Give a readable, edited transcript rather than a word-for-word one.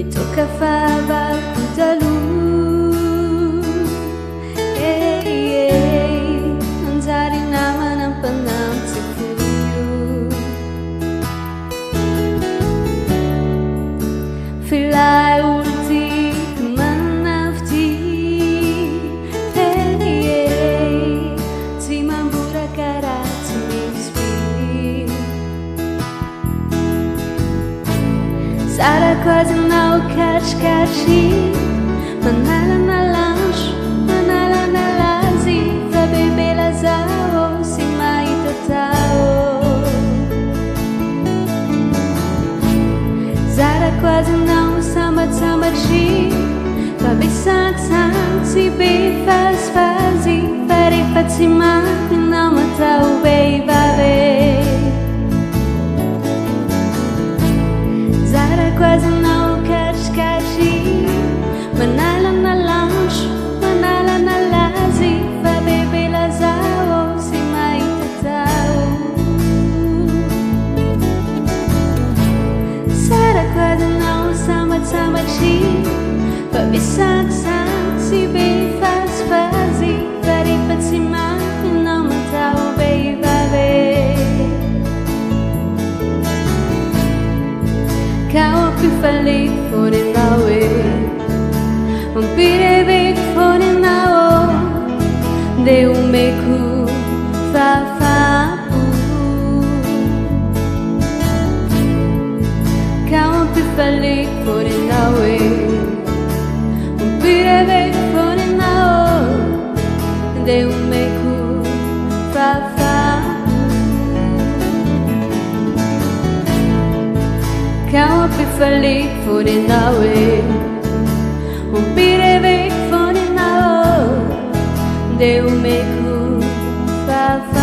toca falar da luz. Andar naman ang panang sa frio. Fly ulti manafti. Ti mambura karati mispi. Sara quase não kachi. Manala na lanche, manala na lazi. Fa bebe la zao, si mai tatao. Sara quase não sama chi. Fa be sang si be fazi. Pare fatima, não matau be babe. Sara quase não kachi. Manala na lanche, manala na lazi. Fa bebe la zao, si mai tatao. Sara quase não sama chi. Fa be sang si be fazi. Pare fatima, não matau be babe. Kau pifalik for in the way. Pire big for in now. De umeku fa. Kau pifalik for in the way. Pire big for in now. De umeku fa. Kau pifalik for in the way. Pire big for in now. De umeku fa.